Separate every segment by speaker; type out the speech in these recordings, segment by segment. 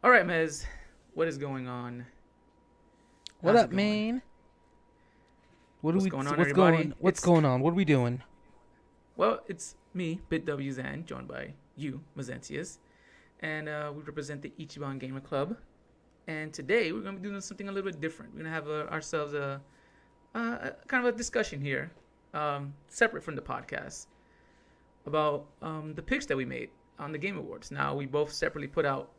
Speaker 1: All right, Mez, what is going on?
Speaker 2: What
Speaker 1: How's
Speaker 2: up,
Speaker 1: it going?
Speaker 2: man? What do
Speaker 1: What's
Speaker 2: we?
Speaker 1: going on,
Speaker 2: What's
Speaker 1: everybody?
Speaker 2: going? What's going on? What are we doing?
Speaker 1: It's me, BiTWXan, joined by you, Mazentius, and we represent the Ichiban Gamer Club. And today we're going to be doing something a little bit different. We're going to have ourselves a kind of a discussion here, separate from the podcast, about the picks that we made on the Game Awards. Now we both separately put out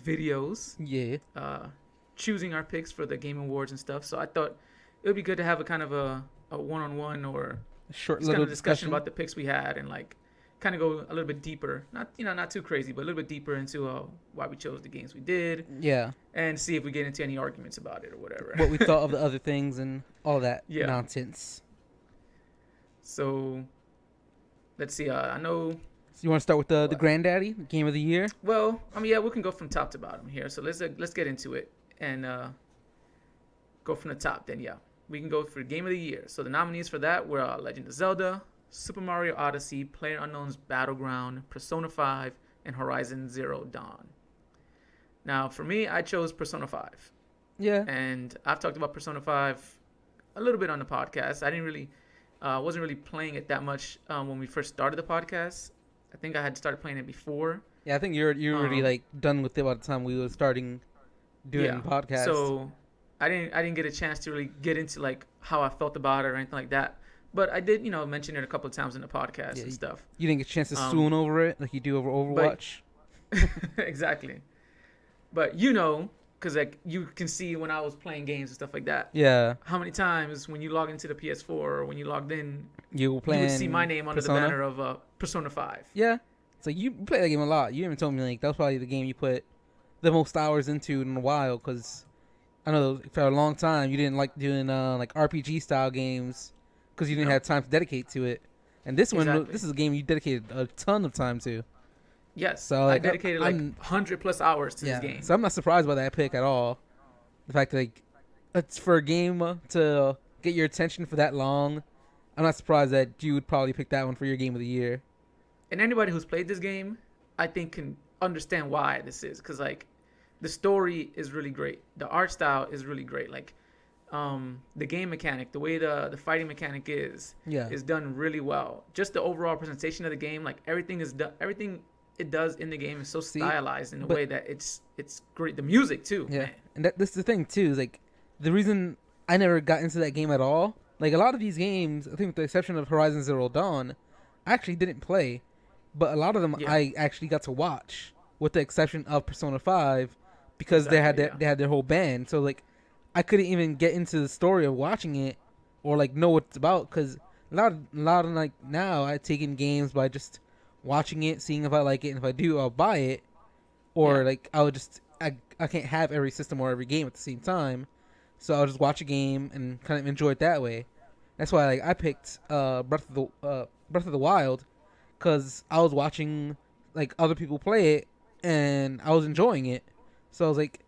Speaker 1: videos
Speaker 2: Yeah,
Speaker 1: uh, choosing our picks for the Game Awards and stuff. So I thought it would be good to have a kind of a one-on-one or
Speaker 2: a short
Speaker 1: just kind
Speaker 2: little
Speaker 1: of discussion
Speaker 2: discussion.
Speaker 1: about the picks we had and like kind of go a little bit deeper. Not too crazy, but a little bit deeper into why we chose the games we did
Speaker 2: Yeah,
Speaker 1: and see if we get into any arguments about it or whatever.
Speaker 2: what we thought of the other things and all that
Speaker 1: Yeah.
Speaker 2: nonsense.
Speaker 1: So let's see. I know.
Speaker 2: So you want to start with the
Speaker 1: What?
Speaker 2: granddaddy game of the year?
Speaker 1: Well, I mean, yeah, we can go from top to bottom here. So let's get into it and go from the top. Then yeah, we can go for Game of the Year. So the nominees for that were Legend of Zelda, Super Mario Odyssey, PlayerUnknown's Battleground, Persona 5, and Horizon Zero Dawn. Now for me, I chose Persona 5,
Speaker 2: Yeah,
Speaker 1: and I've talked about Persona 5 a little bit on the podcast. I didn't really, wasn't really playing it that much when we first started the podcast. I think I had started playing it before.
Speaker 2: yeah. I think you're already
Speaker 1: Um,
Speaker 2: like done with it by the time we were starting doing
Speaker 1: Yeah.
Speaker 2: the podcast.
Speaker 1: So I didn't get a chance to really get into like how I felt about it or anything like that. But I did, mention it a couple of times in the podcast
Speaker 2: Yeah,
Speaker 1: and stuff.
Speaker 2: you didn't get a chance to
Speaker 1: Um,
Speaker 2: swoon over it like you do over Overwatch.
Speaker 1: Exactly. But because like you can see when I was playing games and stuff like that,
Speaker 2: Yeah,
Speaker 1: how many times when you log into the PS4 or when you logged in,
Speaker 2: you were
Speaker 1: you
Speaker 2: playing.
Speaker 1: would see my name under
Speaker 2: Persona?
Speaker 1: the banner of Persona 5.
Speaker 2: Yeah. So you play that game a lot. You even told me like that was probably the game you put the most hours into in a while because I know for a long time you didn't like doing like RPG style games because you didn't
Speaker 1: No.
Speaker 2: have time to dedicate to it. And this one,
Speaker 1: Exactly.
Speaker 2: this is a game you dedicated a ton of time to.
Speaker 1: Yes.
Speaker 2: So
Speaker 1: I
Speaker 2: like
Speaker 1: dedicated like
Speaker 2: I'm
Speaker 1: 100 plus hours to
Speaker 2: yeah.
Speaker 1: this game.
Speaker 2: So I'm not surprised by that pick at all. The fact that like it's for a game to get your attention for that long. I'm not surprised that you would probably pick that one for your game of the year.
Speaker 1: And anybody who's played this game, I think can understand why this is because like the story is really great, the art style is really great, like the game mechanic, the way the fighting mechanic
Speaker 2: Yeah.
Speaker 1: is done really well. Just the overall presentation of the game, like everything it does in the game is so
Speaker 2: See,
Speaker 1: stylized in a
Speaker 2: but-
Speaker 1: way that it's great. The music too,
Speaker 2: Yeah,
Speaker 1: man.
Speaker 2: and this is the thing too. Is like the reason I never got into that game at all. Like a lot of these games, I think with the exception of Horizon Zero Dawn, I actually didn't play, but a lot of them
Speaker 1: Yeah.
Speaker 2: I actually got to watch, with the exception of Persona 5, because
Speaker 1: Exactly,
Speaker 2: they had their whole band. So like, I couldn't even get into the story of watching it, or like know what it's about, because a lot of like now I take in games by just watching it, seeing if I like it, and if I do, I'll buy it, or
Speaker 1: Yeah.
Speaker 2: like I would just I can't have every system or every game at the same time, so I'll just watch a game and kind of enjoy it that way. That's why like I picked Breath of the Wild, because I was watching like other people play it and I was enjoying it. So I was like,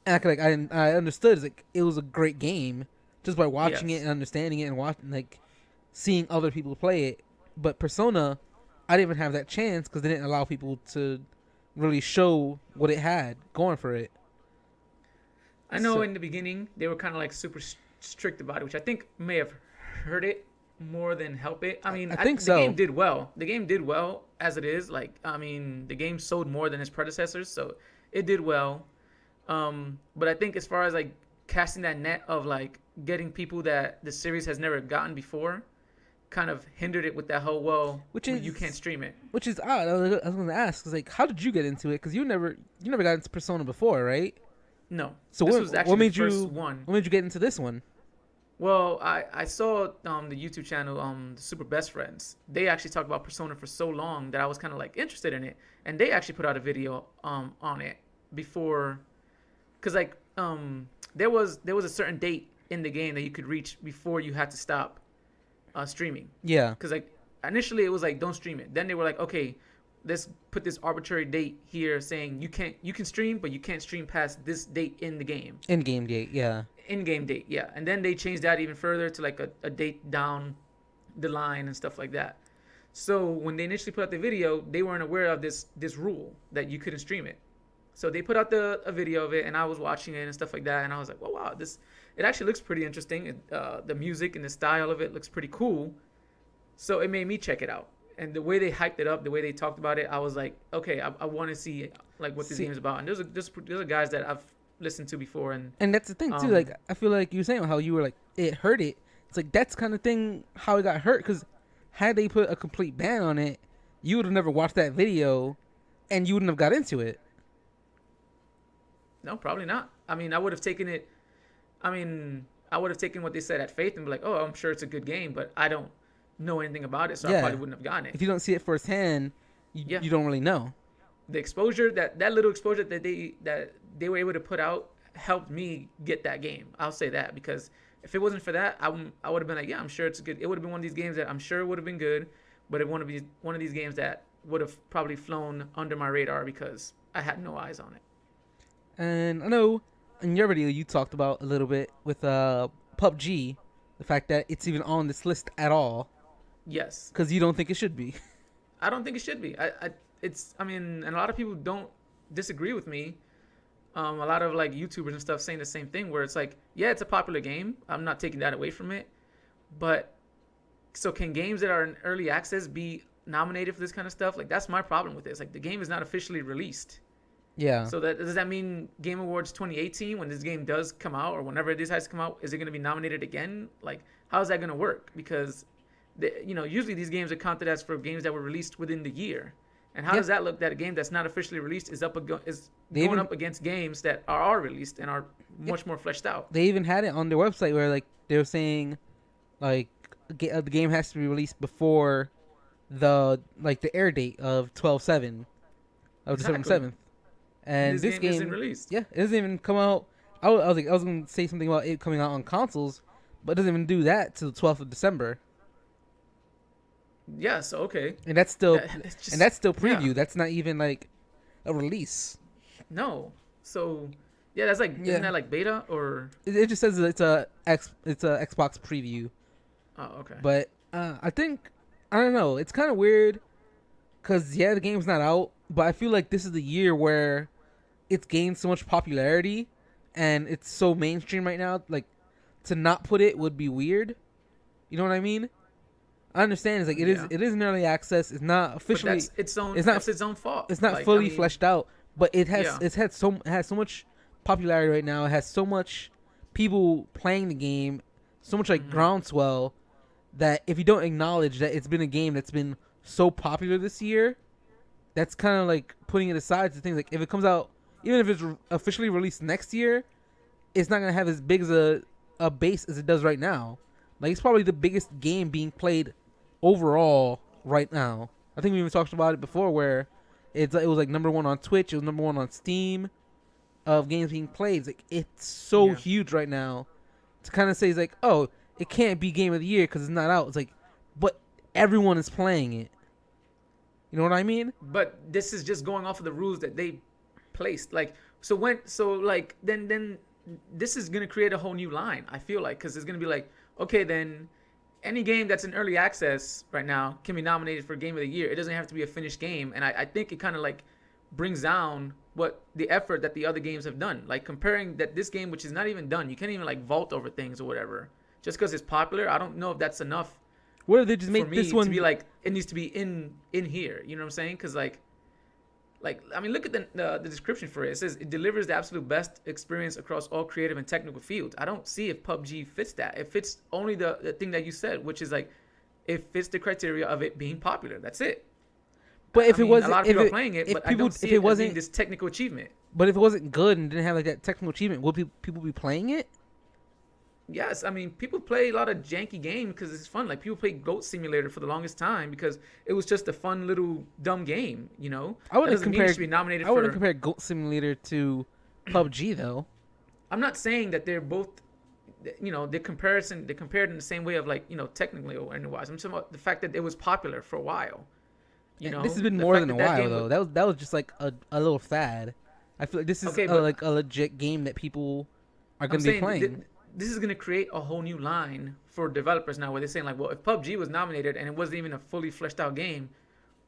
Speaker 2: and I could, like I understood it's like it was a great game just by watching
Speaker 1: Yes.
Speaker 2: it and understanding it and watching like seeing other people play it. But Persona, I didn't even have that chance because they didn't allow people to really show what it had going for it.
Speaker 1: I know
Speaker 2: So-
Speaker 1: in the beginning they were kind of like super strict about it, which I think may have hurt it more than help it. I mean,
Speaker 2: I think
Speaker 1: the
Speaker 2: so.
Speaker 1: game did well. The game did well as it is. Like, I mean, the game sold more than its predecessors, so it did well. But I think as far as like casting that net of like getting people that the series has never gotten before, kind of hindered it with that whole
Speaker 2: Which
Speaker 1: you
Speaker 2: is-
Speaker 1: can't stream it.
Speaker 2: Which is odd. I was going to ask, 'cause, like, how did you get into it? Because you never got into Persona before, right?
Speaker 1: No,
Speaker 2: So
Speaker 1: this
Speaker 2: what,
Speaker 1: was actually
Speaker 2: what made
Speaker 1: the first
Speaker 2: you
Speaker 1: one.
Speaker 2: what made you get into this one?
Speaker 1: Well, I saw the YouTube channel the Super Best Friends. They actually talked about Persona for so long that I was kind of like interested in it, and they actually put out a video on it before, cause like there was a certain date in the game that you could reach before you had to stop streaming.
Speaker 2: Yeah,
Speaker 1: Cause like initially it was like don't stream it. Then they were like okay, let's put this arbitrary date here saying you can stream but you can't stream past this date in the game.
Speaker 2: in-game date. Yeah,
Speaker 1: In-game date, yeah. And then they changed that even further to like a date down the line and stuff like that. So when they initially put out the video, they weren't aware of this rule that you couldn't stream it. So they put out a video of it, and I was watching it and stuff like that, and I was like, "Well, wow, this it actually looks pretty interesting. The music and the style of it looks pretty cool." So it made me check it out. And the way they hyped it up, the way they talked about it, I was like, okay, I want to see like what this game is about. And there's guys that I've listened to before,
Speaker 2: and that's the thing too. Like I feel like you were saying how you were like it hurt it. It's like that's kind of thing how it got hurt because had they put a complete ban on it, you would have never watched that video, and you wouldn't have got into it.
Speaker 1: No, probably not. I mean, I would have taken it. I mean, I would have taken what they said at faith and be like, oh, I'm sure it's a good game, but I don't know anything about it, so I probably wouldn't have gotten it.
Speaker 2: If you don't see it firsthand, you don't really know.
Speaker 1: The exposure that little exposure that they were able to put out helped me get that game. I'll say that because if it wasn't for that, I would have been like, yeah, I'm sure it's good. It would have been one of these games that I'm sure would have been good, but it would be one of these games that would have probably flown under my radar because I had no eyes on it.
Speaker 2: And I know in your video you talked about a little bit with PUBG, the fact that it's even on this list at all.
Speaker 1: Yes.
Speaker 2: Because you don't think it should be.
Speaker 1: I don't think it should be. I mean, and a lot of people don't disagree with me. A lot of like YouTubers and stuff saying the same thing where it's like, yeah, it's a popular game. I'm not taking that away from it. But so can games that are in early access be nominated for this kind of stuff? Like that's my problem with this. Like the game is not officially released.
Speaker 2: Yeah.
Speaker 1: So does that mean Game Awards 2018, when this game does come out or whenever it decides to come out, is it going to be nominated again? Like, how is that going to work? Because, usually these games are counted as for games that were released within the year. And how does that look that a game that's not officially released is going up against games that are released and are much more fleshed out?
Speaker 2: They even had it on their website where like they were saying like the game has to be released before the air date of 12/7 of December 7th. And this game
Speaker 1: isn't released.
Speaker 2: Yeah, it doesn't even come out. I was going to say something about it coming out on consoles, but it doesn't even do that till the 12th of December.
Speaker 1: Yeah, so okay.
Speaker 2: And that's still preview.
Speaker 1: Yeah.
Speaker 2: That's not even like a release.
Speaker 1: No. So yeah, that's like isn't that like beta or?
Speaker 2: It just says it's a Xbox preview.
Speaker 1: Oh, okay.
Speaker 2: But I think I don't know. It's kind of weird because the game's not out, but I feel like this is the year where it's gained so much popularity and it's so mainstream right now. Like to not put it would be weird. You know what I mean? I understand. It's like it is an early access. It's not officially.
Speaker 1: But that's its own fault.
Speaker 2: It's not fully fleshed out, but it has so much popularity right now. It has so much people playing the game, so much like groundswell that if you don't acknowledge that it's been a game that's been so popular this year, that's kind of like putting it aside to things like if it comes out, even if it's officially released next year, it's not gonna have as big as a base as it does right now. Like it's probably the biggest game being played overall right now. I think we even talked about it before, where it was like number 1 on Twitch, it was number 1 on Steam of games being played. It's like it's so huge right now. To kind of say it's like, oh, it can't be game of the year because it's not out. It's like, but everyone is playing it. You know what I mean?
Speaker 1: But this is just going off of the rules that they placed. Like, then this is gonna create a whole new line. I feel like because it's gonna be like, okay, then any game that's in early access right now can be nominated for Game of the Year. It doesn't have to be a finished game, and I think it kind of like brings down what the effort that the other games have done. Like comparing that this game, which is not even done, you can't even like vault over things or whatever. Just because it's popular, I don't know if that's enough.
Speaker 2: What if they just make this one
Speaker 1: to be like it needs to be in here? You know what I'm saying? Because like I mean, look at the description for it. It says it delivers the absolute best experience across all creative and technical fields. I don't see if PUBG fits that. It fits only the thing that you said, which is like it fits the criteria of it being popular. That's it.
Speaker 2: But if it wasn't,
Speaker 1: a lot of people are playing it, but I don't see it as being this technical achievement.
Speaker 2: But if it wasn't good and didn't have like that technical achievement, would people be playing it?
Speaker 1: Yes, I mean, people play a lot of janky games because it's fun. Like, people play Goat Simulator for the longest time because it was just a fun little dumb game, you know?
Speaker 2: I wouldn't
Speaker 1: compare
Speaker 2: Goat Simulator to PUBG, though.
Speaker 1: I'm not saying that they're both, you know, they're compared in the same way of, like, you know, technically or otherwise. I'm talking about the fact that it was popular for a while. You know?
Speaker 2: This has been more than a while, though. That was just, like, a little fad. I feel like this is like a legit game that people are going to be playing.
Speaker 1: This is going to create a whole new line for developers now where they're saying like, well, if PUBG was nominated and it wasn't even a fully fleshed out game,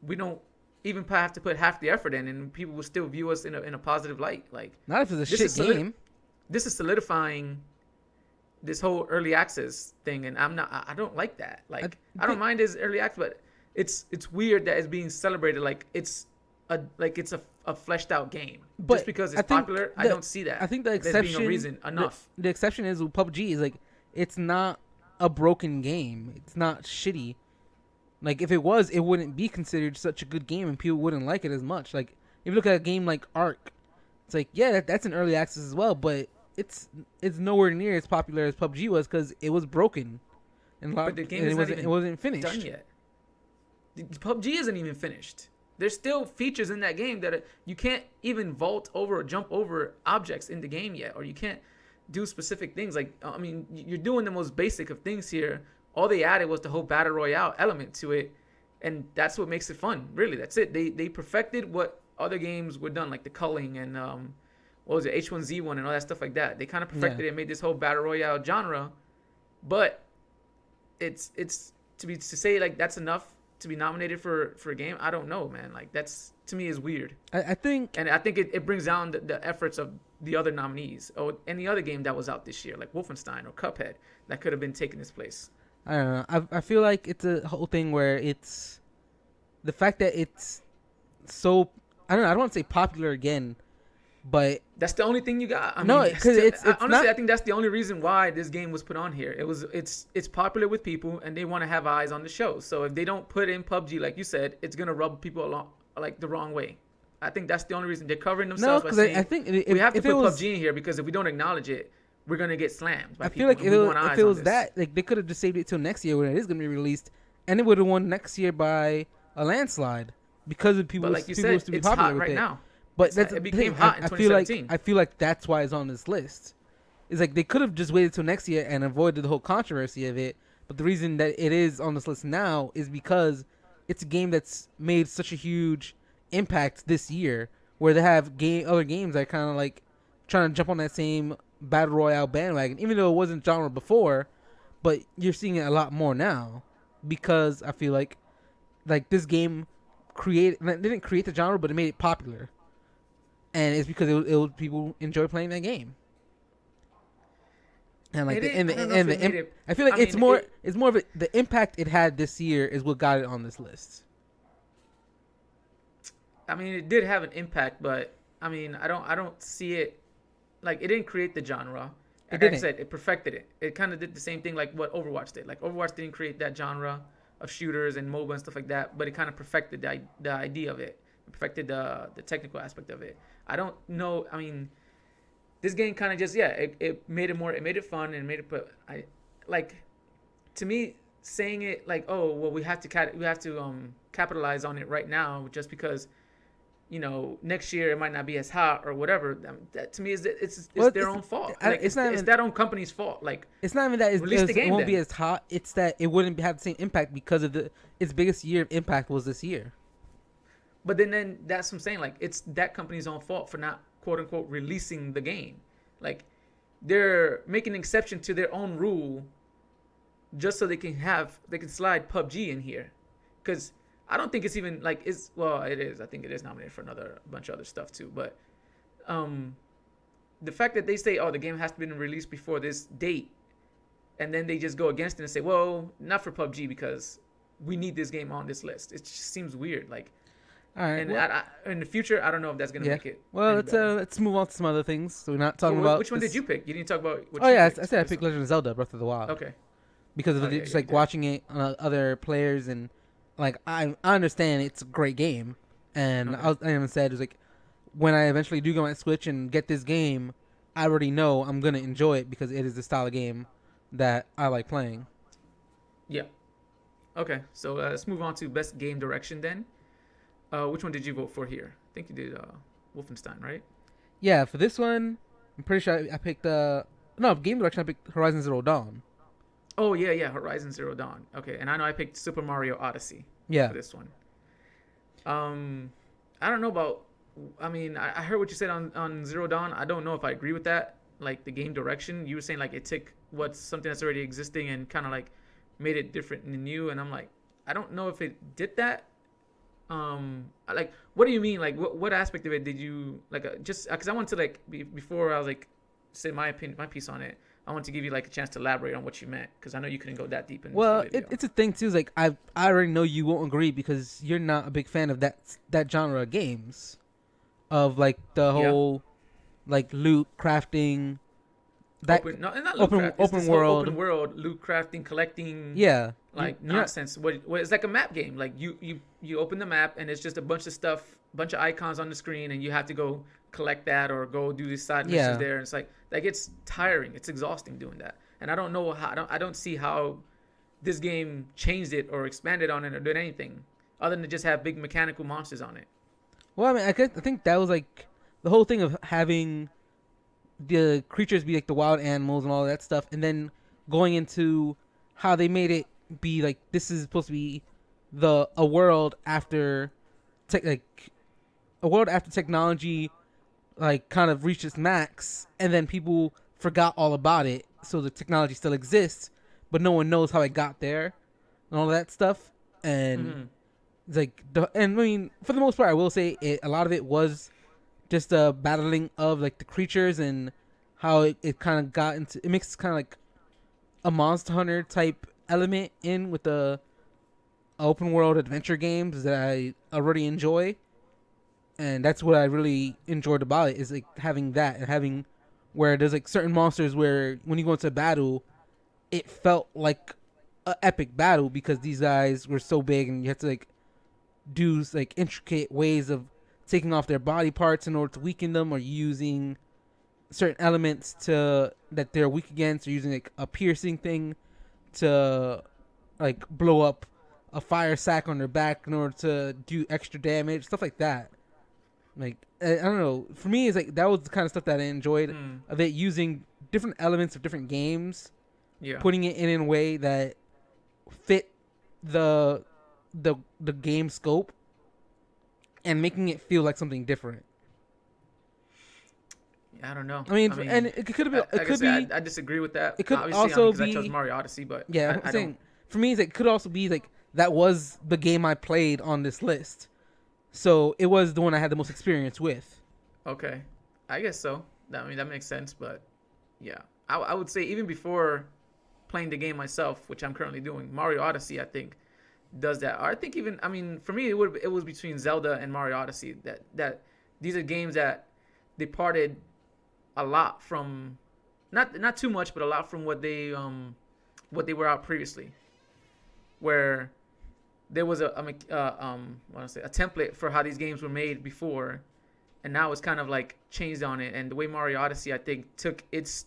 Speaker 1: we don't even have to put half the effort in, and people will still view us in a positive light. Like,
Speaker 2: Not if it's a
Speaker 1: this
Speaker 2: shit
Speaker 1: is
Speaker 2: game.
Speaker 1: this is solidifying this whole early access thing, and I don't like that. Like, I don't mind this early access, but it's weird that it's being celebrated like it's a fleshed out game.
Speaker 2: But
Speaker 1: just because
Speaker 2: I
Speaker 1: it's
Speaker 2: think
Speaker 1: popular, I
Speaker 2: the-
Speaker 1: don't see that.
Speaker 2: I think the
Speaker 1: There's being
Speaker 2: exception,
Speaker 1: a reason enough.
Speaker 2: The exception is with PUBG is like it's not a broken game. It's not shitty. Like if it was, it wouldn't be considered such a good game, and people wouldn't like it as much. Like if you look at a game like Ark, it's like yeah, that's an early access as well, but it's nowhere near as popular as PUBG was because it was broken, and
Speaker 1: But the game
Speaker 2: it wasn't finished
Speaker 1: done yet. The PUBG isn't even finished. There's still features in that game that you can't even vault over or jump over objects in the game yet, or you can't do specific things. Like, I mean, you're doing the most basic of things here. All they added was the whole battle royale element to it, and that's what makes it fun. Really, that's it. They perfected what other games were done, like the culling and what was it, H1Z1 and all that stuff like that. They kind of perfected it and made this whole battle royale genre, but it's to say like that's enough to be nominated for a game. I don't know, man. Like that's to me is weird.
Speaker 2: I think
Speaker 1: it brings down the efforts of the other nominees or any other game that was out this year, like Wolfenstein or Cuphead, that could have been taking this place.
Speaker 2: I don't know. I feel like it's a whole thing where it's the fact that it's so I don't know. I don't want to say popular again, but
Speaker 1: that's the only thing you got. I
Speaker 2: no,
Speaker 1: mean,
Speaker 2: because
Speaker 1: honestly,
Speaker 2: not,
Speaker 1: I think that's the only reason why this game was put on here. It's popular with people, and they want to have eyes on the show. So if they don't put in PUBG, like you said, it's gonna rub people along like the wrong way. I think that's the only reason they're covering themselves by saying
Speaker 2: I think
Speaker 1: we have to put PUBG in here because if we don't acknowledge it, we're gonna get slammed. By
Speaker 2: I feel
Speaker 1: people,
Speaker 2: like if it was that, like they could have just saved it till next year when it is gonna be released, and it would have won next year by a landslide because of people.
Speaker 1: But like you
Speaker 2: people
Speaker 1: said,
Speaker 2: to be
Speaker 1: it's
Speaker 2: popular
Speaker 1: hot
Speaker 2: with
Speaker 1: right
Speaker 2: it.
Speaker 1: now.
Speaker 2: But that's
Speaker 1: it
Speaker 2: the
Speaker 1: became
Speaker 2: thing.
Speaker 1: hot in 2017.
Speaker 2: I feel like that's why it's on this list. It's like they could have just waited till next year and avoided the whole controversy of it. But the reason that it is on this list now is because it's a game that's made such a huge impact this year, where they have other games that are kind of like trying to jump on that same battle royale bandwagon, even though it wasn't genre before. But you're seeing it a lot more now because I feel like this game didn't create the genre, but it made it popular. And it's because it was people enjoy playing that game. And like I feel like it's more of the impact it had this year is what got it on this list.
Speaker 1: I mean, it did have an impact, but I mean, I don't see it like it didn't create the genre. Like I said, it perfected it. It kind of did the same thing like what Overwatch did. Like Overwatch didn't create that genre of shooters and MOBA and stuff like that, but it kind of perfected the idea of it. It perfected the technical aspect of it. I don't know. I mean, this game kind of just it made it fun and made it. But I like to me saying it like, oh well, we have to capitalize on it right now just because next year it might not be as hot or whatever. That to me is it's their own fault. Like, it's that own company's fault. Like
Speaker 2: it's not even that it won't be as hot. It's that it wouldn't have the same impact because of its biggest year of impact was this year.
Speaker 1: But then that's what I'm saying. Like it's that company's own fault for not quote unquote releasing the game. Like they're making an exception to their own rule just so they can slide PUBG in here, because I don't think it's even like it is. I think it is nominated for a bunch of other stuff too. But the fact that they say, oh, the game has to be released before this date, and then they just go against it and say, well, not for PUBG because we need this game on this list. It just seems weird. Like,
Speaker 2: all right.
Speaker 1: And in the future, I don't know if that's gonna make it.
Speaker 2: Well, let's move on to some other things. So we're not talking about
Speaker 1: which one did you pick? You didn't talk about.
Speaker 2: I said I picked Legend of Zelda: Breath of the Wild.
Speaker 1: Okay.
Speaker 2: Because of just watching it on other players and like I understand it's a great game, and I even said it was like when I eventually do go on Switch and get this game, I already know I'm gonna enjoy it because it is the style of game that I like playing. Yeah.
Speaker 1: Okay, so let's move on to best game direction then. Which one did you vote for here? I think you did Wolfenstein, right?
Speaker 2: Yeah, for this one, I'm pretty sure I picked game direction. I picked Horizon Zero Dawn.
Speaker 1: Oh yeah, Horizon Zero Dawn. Okay, and I know I picked Super Mario Odyssey.
Speaker 2: Yeah.
Speaker 1: For this one. I don't know about. I mean, I heard what you said on Zero Dawn. I don't know if I agree with that. Like the game direction, you were saying like it took something that's already existing and kind of like made it different and new. And I'm like, I don't know if it did that. like, what do you mean? Like, what aspect of it did you like? Just because I want to like before I was like say my opinion, my piece on it. I want to give you like a chance to elaborate on what you meant because I know you couldn't go that deep into the
Speaker 2: Well,
Speaker 1: video.
Speaker 2: it's a thing too. Is like I already know you won't agree because you're not a big fan of that genre of games, of like the
Speaker 1: Yeah.
Speaker 2: whole like loot crafting, that
Speaker 1: Open, no, not loot craft. It's
Speaker 2: open
Speaker 1: this whole
Speaker 2: world.
Speaker 1: open world loot crafting, collecting,
Speaker 2: Yeah,
Speaker 1: like
Speaker 2: you're not-
Speaker 1: nonsense. What it's like a map game. Like you open the map and it's just a bunch of stuff, bunch of icons on the screen, and you have to go collect that or go do these side missions
Speaker 2: Yeah.
Speaker 1: there. And it's like that gets tiring. It's exhausting doing that. And I don't know how. I don't see how this game changed it or expanded on it or did anything other than to just have big mechanical monsters on it.
Speaker 2: Well, I mean, I think that was like the whole thing of having the creatures be like the wild animals and all that stuff, and then going into how they made it be like this is supposed to be a world after like a world after technology like kind of reached its max, and then people forgot all about it, so the technology still exists, but no one knows how it got there and all that stuff. And it's like and I mean, for the most part, I will say a lot of it was just the battling of like the creatures and how it kind of got into it makes kind of like a Monster Hunter type element in with the open world adventure games that I already enjoy. And that's what I really enjoyed about it, is like having that and having where there's like certain monsters where when you go into battle, it felt like an epic battle because these guys were so big and you had to like do like intricate ways of taking off their body parts in order to weaken them, or using certain elements that they're weak against, or using like a piercing thing to like blow up a fire sack on their back in order to do extra damage, stuff like that. Like I don't know, for me it's like that was the kind of stuff that I enjoyed of it, using different elements of different games, putting it in a way that fit the game scope and making it feel like something different.
Speaker 1: I don't know.
Speaker 2: I mean and it could have been. It could be.
Speaker 1: I disagree with that.
Speaker 2: It could
Speaker 1: obviously,
Speaker 2: also
Speaker 1: because
Speaker 2: be.
Speaker 1: I chose Mario Odyssey, but
Speaker 2: yeah,
Speaker 1: I
Speaker 2: I'm saying
Speaker 1: don't.
Speaker 2: for me, it could also be like that was the game I played on this list, so it was the one I had the most experience with.
Speaker 1: Okay, I guess so. I mean that makes sense, but yeah, I would say even before playing the game myself, which I'm currently doing, Mario Odyssey, I think does that. Or I think even for me it was between Zelda and Mario Odyssey that these are games that departed a lot from not too much, but a lot from what they were out previously, where there was a template for how these games were made before, and now it's kind of like changed on it. And the way Mario Odyssey, I think, took its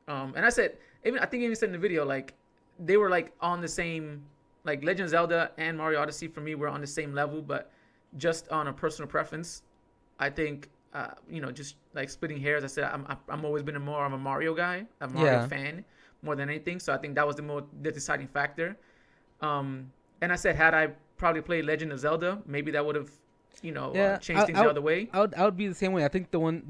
Speaker 1: and I think I even said in the video, like they were like on the same, like Legend of Zelda and Mario Odyssey for me were on the same level, but just on a personal preference, I think. Just like splitting hairs. I said I'm always been more of a Mario guy, a Mario fan more than anything. So I think that was the deciding factor. And I said had I probably played Legend of Zelda, maybe that would have, changed things the other way.
Speaker 2: I would be the same way. I think the one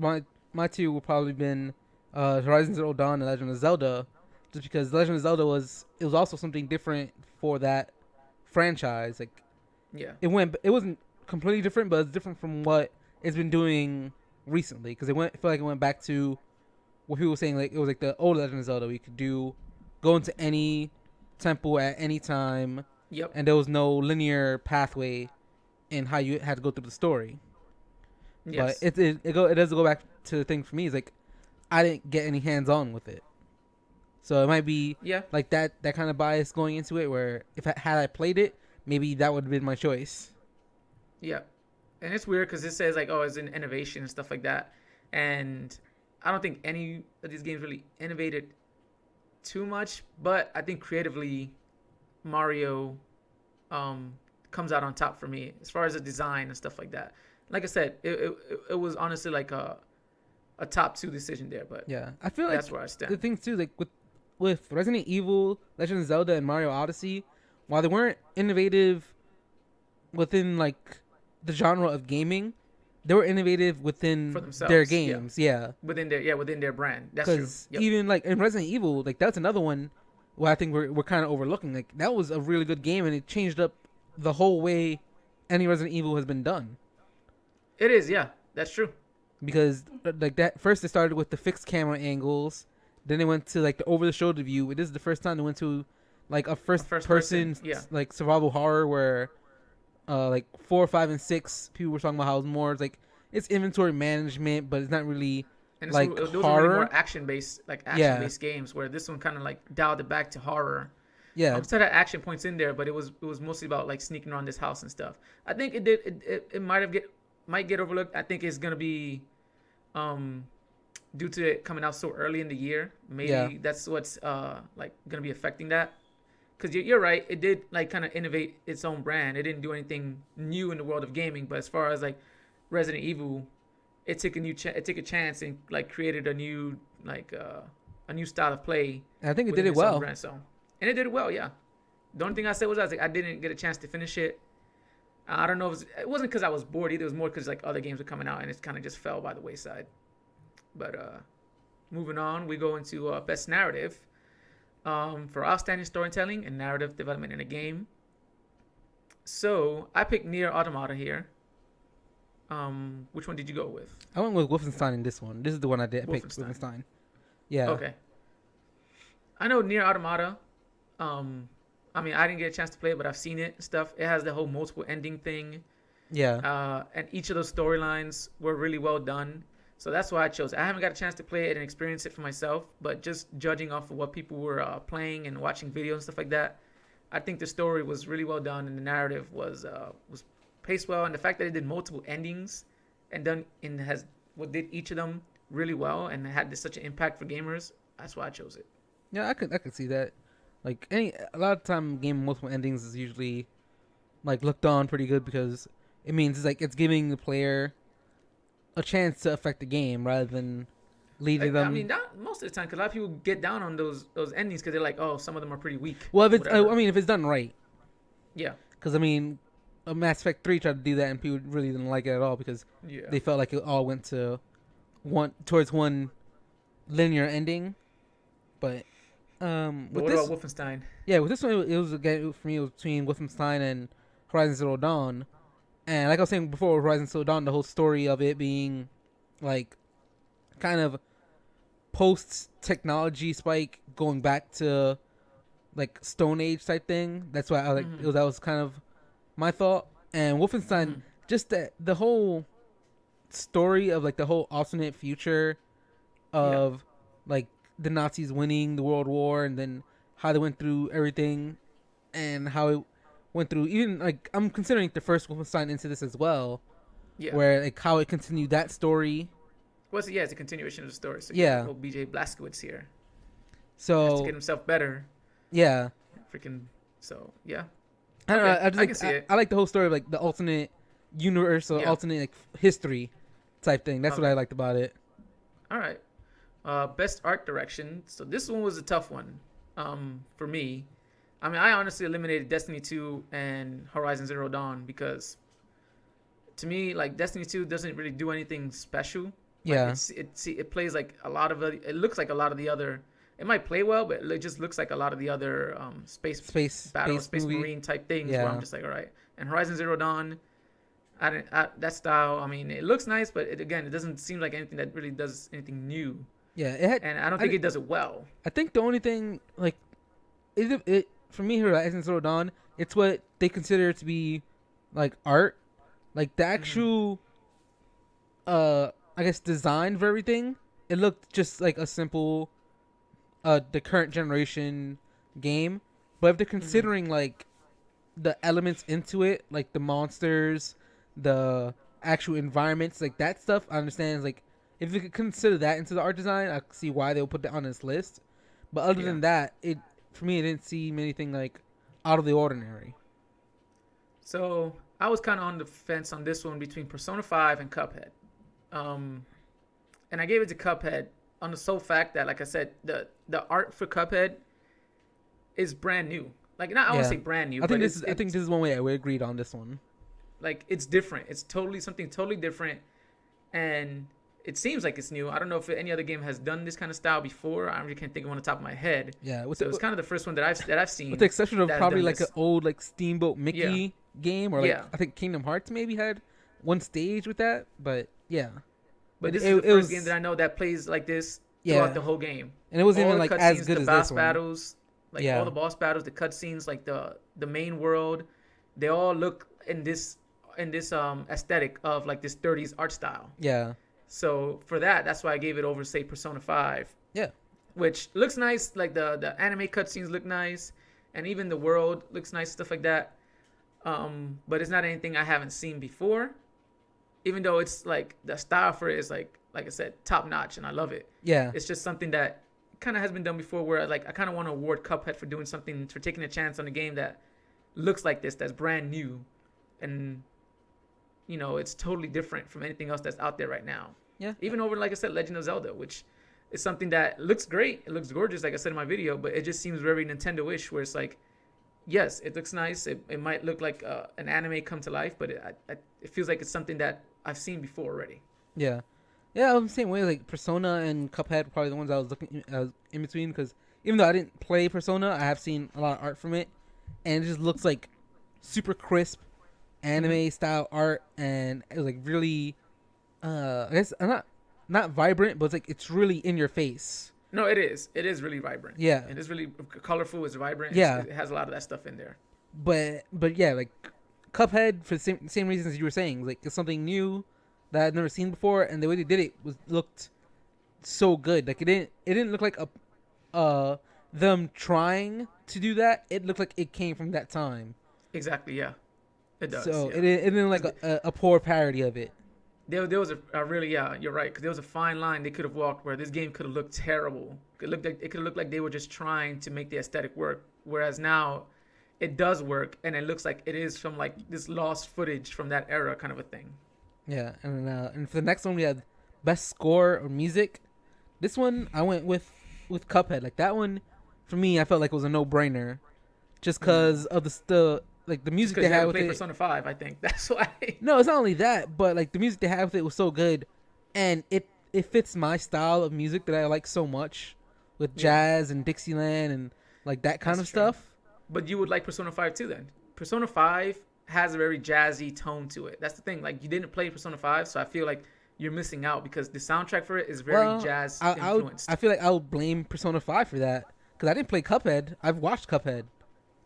Speaker 2: my two would probably been Horizon Zero Dawn and Legend of Zelda, just because Legend of Zelda was also something different for that franchise. Like it wasn't completely different, but it's different from what it's been doing recently, because I feel like it went back to what people were saying, like it was like the old Legend of Zelda where you could go into any temple at any time, and there was no linear pathway in how you had to go through the story. Yes. But it does go back to the thing for me is like I didn't get any hands on with it, so it might be like that kind of bias going into it, where had I played it, maybe that would have been my choice.
Speaker 1: Yeah. And it's weird because it says like, oh, it's an innovation and stuff like that. And I don't think any of these games really innovated too much. But I think creatively, Mario comes out on top for me as far as the design and stuff like that. Like I said, it was honestly like a top two decision there. But
Speaker 2: yeah, I feel like
Speaker 1: that's where I stand.
Speaker 2: The thing too, like with Resident Evil, Legend of Zelda, and Mario Odyssey, while they weren't innovative within like the genre of gaming, they were innovative within their games.
Speaker 1: Within their brand. That's true.
Speaker 2: Because even like in Resident Evil, like that's another one where I think we're kind of overlooking. Like that was a really good game, and it changed up the whole way any Resident Evil has been done.
Speaker 1: It is, yeah, that's true.
Speaker 2: Because like that first, they started with the fixed camera angles, then they went to like the over the shoulder view. This is the first time they went to like a first person
Speaker 1: yeah,
Speaker 2: like survival horror where like 4, 5, and 6 people were talking about how it's more like it's inventory management, but it's not really
Speaker 1: and
Speaker 2: like
Speaker 1: those
Speaker 2: horror.
Speaker 1: are really more action based games, where this one kind of like dialed it back to horror.
Speaker 2: Yeah,
Speaker 1: Still had action points in there, but it was mostly about like sneaking around this house and stuff. I think it might get overlooked. I think it's gonna be due to it coming out so early in the year. Maybe that's what's like gonna be affecting that. Because you're right, it did like kind of innovate its own brand. It didn't do anything new in the world of gaming, but as far as like Resident Evil, it took a chance and like created a new style of play.
Speaker 2: and I think it did it well.
Speaker 1: Brand, and it did it well, yeah. The only thing I said was I didn't get a chance to finish it. I don't know if it wasn't because I was bored either. It was more because like other games were coming out and it kind of just fell by the wayside. But moving on, we go into best narrative. For outstanding storytelling and narrative development in a game. So I picked Nier Automata here. Which one did you go with?
Speaker 2: I went with Wolfenstein in this one. This is the one I did. I picked Wolfenstein. Yeah.
Speaker 1: Okay. I know Nier Automata. I mean, I didn't get a chance to play it, but I've seen it and stuff. It has the whole multiple ending thing.
Speaker 2: Yeah.
Speaker 1: And each of those storylines were really well done. So that's why I chose it. I haven't got a chance to play it and experience it for myself, but just judging off of what people were playing and watching videos and stuff like that, I think the story was really well done and the narrative was paced well. And the fact that it did multiple endings and did each of them really well and had such an impact for gamers, that's why I chose it.
Speaker 2: Yeah, I could see that. Like a lot of time, game with multiple endings is usually like looked on pretty good because it means it's giving the player a chance to affect the game rather than leading them.
Speaker 1: I mean, not most of the time, because a lot of people get down on those endings because they're like, oh, some of them are pretty weak.
Speaker 2: Well, if it's if it's done right.
Speaker 1: Yeah.
Speaker 2: Because I mean, Mass Effect 3 tried to do that and people really didn't like it at all because they felt like it all went towards one linear ending. But
Speaker 1: what about Wolfenstein?
Speaker 2: Yeah, with this one, it was again for me. It was between Wolfenstein and Horizon Zero Dawn. And like I was saying before, Horizon Zero Dawn, the whole story of it being like kind of post-technology spike going back to like Stone Age type thing. That's why I like that was kind of my thought. And Wolfenstein, just the whole story of like the whole alternate future of like the Nazis winning the World War and then how they went through everything and how it went through, even like I'm considering the first Wolfenstein into this as well, where like how it continued that story.
Speaker 1: Well, so, it's a continuation of the story. So BJ Blazkowicz here.
Speaker 2: So
Speaker 1: has to get himself better.
Speaker 2: Yeah.
Speaker 1: Freaking. So yeah.
Speaker 2: I don't know.
Speaker 1: I can see it.
Speaker 2: I like the whole story of like the alternate universe or alternate like history type thing. That's what I liked about it.
Speaker 1: All right. Best art direction. So this one was a tough one for me. I mean, I honestly eliminated Destiny 2 and Horizon Zero Dawn because, to me, like Destiny 2 doesn't really do anything special.
Speaker 2: Yeah,
Speaker 1: it plays like a lot of it looks like a lot of the other. It might play well, but it just looks like a lot of the other space marine type things. Where I'm just like, all right. And Horizon Zero Dawn, that style. I mean, it looks nice, but it doesn't seem like anything that really does anything new.
Speaker 2: Yeah,
Speaker 1: and I don't think it does it well.
Speaker 2: I think the only thing like it for me, Horizon Zero Dawn, it's what they consider to be like art, like the actual, I guess design for everything. It looked just like a simple, the current generation game. But if they're considering like the elements into it, like the monsters, the actual environments, like that stuff, I understand. Like if you could consider that into the art design, I can see why they'll put that on this list. But other than that, for me, it didn't seem anything like out of the ordinary.
Speaker 1: So I was kind of on the fence on this one between Persona 5 and Cuphead. And I gave it to Cuphead on the sole fact that, like I said, the art for Cuphead is brand new. Like, I won't say brand new.
Speaker 2: I think this is one way we agreed on this one.
Speaker 1: Like, it's different. It's something totally different, and it seems like it's new. I don't know if any other game has done this kind of style before. I really can't think of one on the top of my head.
Speaker 2: Yeah,
Speaker 1: so it was kind of the first one that I've seen.
Speaker 2: With the exception of probably like an old like Steamboat Mickey game, or like
Speaker 1: Yeah,
Speaker 2: I think Kingdom Hearts maybe had one stage with that, but yeah,
Speaker 1: but this is the
Speaker 2: it
Speaker 1: first game
Speaker 2: was
Speaker 1: that I know that plays like this throughout
Speaker 2: yeah,
Speaker 1: the whole game.
Speaker 2: and it wasn't
Speaker 1: All
Speaker 2: even
Speaker 1: the
Speaker 2: like as
Speaker 1: cutscenes,
Speaker 2: good
Speaker 1: the
Speaker 2: as this
Speaker 1: boss
Speaker 2: one.
Speaker 1: battles, like all
Speaker 2: Yeah,
Speaker 1: the boss battles, the cutscenes, like the main world, they all look in this aesthetic of like this 30s art style.
Speaker 2: yeah,
Speaker 1: So for that, that's why I gave it over, say, Persona 5,
Speaker 2: yeah,
Speaker 1: which looks nice. Like the anime cutscenes look nice, and even the world looks nice, stuff like that. But it's not anything I haven't seen before. Even though it's like the style for it is like I said, top notch, and I love it.
Speaker 2: yeah,
Speaker 1: It's just something that kind of has been done before, where like I kind of want to award Cuphead for doing something, for taking a chance on a game that looks like this, that's brand new, and it's totally different from anything else that's out there right now.
Speaker 2: yeah,
Speaker 1: Even over, like I said, Legend of Zelda, which is something that looks great. It looks gorgeous, like I said in my video, but it just seems very Nintendo-ish, where it's like, yes, it looks nice. It might look like an anime come to life, but it feels like it's something that I've seen before already.
Speaker 2: yeah. Yeah, I'm the same way. Like Persona and Cuphead were probably the ones I was in between, because even though I didn't play Persona, I have seen a lot of art from it, and it just looks like super crisp anime style art, and it was like really, I guess not vibrant, but it's like it's really in your face.
Speaker 1: No, it is. It is really vibrant.
Speaker 2: Yeah,
Speaker 1: It is really colorful. It's vibrant.
Speaker 2: yeah,
Speaker 1: It has a lot of that stuff in there.
Speaker 2: but yeah, like Cuphead for the same reasons you were saying. Like it's something new that I'd never seen before, and the way they did it looked so good. Like it didn't look like them trying to do that. It looked like it came from that time.
Speaker 1: Exactly. Yeah, it does.
Speaker 2: So
Speaker 1: Yeah.
Speaker 2: it didn't like a poor parody of it.
Speaker 1: There was a really, yeah, you're right, because there was a fine line they could have walked where this game could have looked terrible. It could have looked like they were just trying to make the aesthetic work, whereas now it does work, and it looks like it is from like this lost footage from that era kind of a thing.
Speaker 2: Yeah, and for the next one we had best score or music. This one I went with Cuphead. Like that one, for me, I felt like it was a no brainer, just because of the like the music
Speaker 1: Because
Speaker 2: they
Speaker 1: you
Speaker 2: had
Speaker 1: haven't
Speaker 2: with
Speaker 1: played
Speaker 2: it.
Speaker 1: Persona 5, I think that's why.
Speaker 2: No, it's not only that, but like the music they had with it was so good, and it fits my style of music that I like so much, with
Speaker 1: Yeah.
Speaker 2: jazz and Dixieland and like that kind
Speaker 1: That's
Speaker 2: of
Speaker 1: true.
Speaker 2: stuff.
Speaker 1: But you would like Persona 5 too, then. Persona 5 has a very jazzy tone to it. That's the thing. Like, you didn't play Persona 5, so I feel like you're missing out, because the soundtrack for it is very
Speaker 2: Well,
Speaker 1: jazz
Speaker 2: I
Speaker 1: influenced.
Speaker 2: feel like I would blame Persona 5 for that, because I didn't play Cuphead. I've watched Cuphead,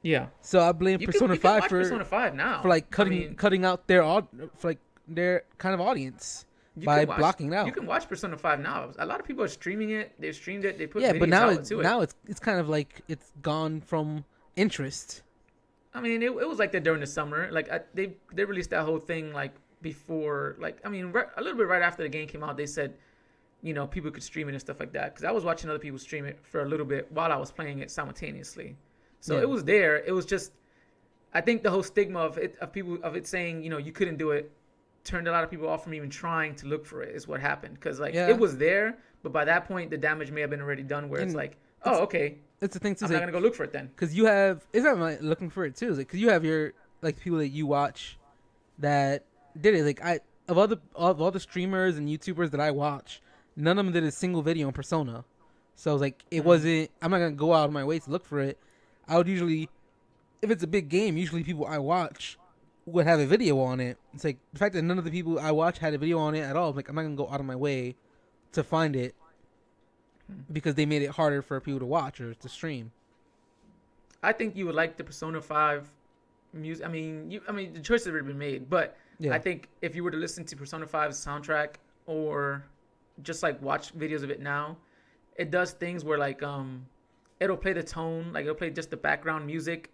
Speaker 1: Yeah.
Speaker 2: so I blame Persona
Speaker 1: you can
Speaker 2: 5
Speaker 1: watch
Speaker 2: for
Speaker 1: Persona 5 now.
Speaker 2: like
Speaker 1: I mean,
Speaker 2: cutting out for like their kind of audience
Speaker 1: you
Speaker 2: by
Speaker 1: can watch,
Speaker 2: blocking it out.
Speaker 1: You can watch Persona 5 now. A lot of people are streaming it. They've streamed it. They put
Speaker 2: Yeah, but
Speaker 1: videos
Speaker 2: now
Speaker 1: out to it.
Speaker 2: now it's kind of like it's gone from interest.
Speaker 1: I mean, it was like that during the summer. Like they released that whole thing like before. Like I mean, a little bit right after the game came out, they said, people could stream it and stuff like that. Because I was watching other people stream it for a little bit while I was playing it simultaneously. So
Speaker 2: Yeah.
Speaker 1: it was there. It was just, I think the whole stigma of it saying you couldn't do it turned a lot of people off from even trying to look for it, is what happened. Because like
Speaker 2: Yeah.
Speaker 1: it was there, but by that point the damage may have been already done. Where it's
Speaker 2: And
Speaker 1: like, oh, okay,
Speaker 2: It's the thing too.
Speaker 1: I'm not gonna go look for it then.
Speaker 2: Because you have, it's not like looking for it too. It's like, because you have your like people that you watch that did it. Like of all the streamers and YouTubers that I watch, none of them did a single video on Persona. So I was like, it wasn't. I'm not gonna go out of my way to look for it. I would usually, if it's a big game, usually people I watch would have a video on it. It's like the fact that none of the people I watch had a video on it at all. I'm like, I'm not gonna go out of my way to find it, because they made it harder for people to watch or to stream.
Speaker 1: I think you would like the Persona 5 music. I mean, the choice has already been made, but
Speaker 2: Yeah.
Speaker 1: I think if you were to listen to Persona 5's soundtrack, or just like watch videos of it now, it does things where like it'll play the tone, like it'll play just the background music,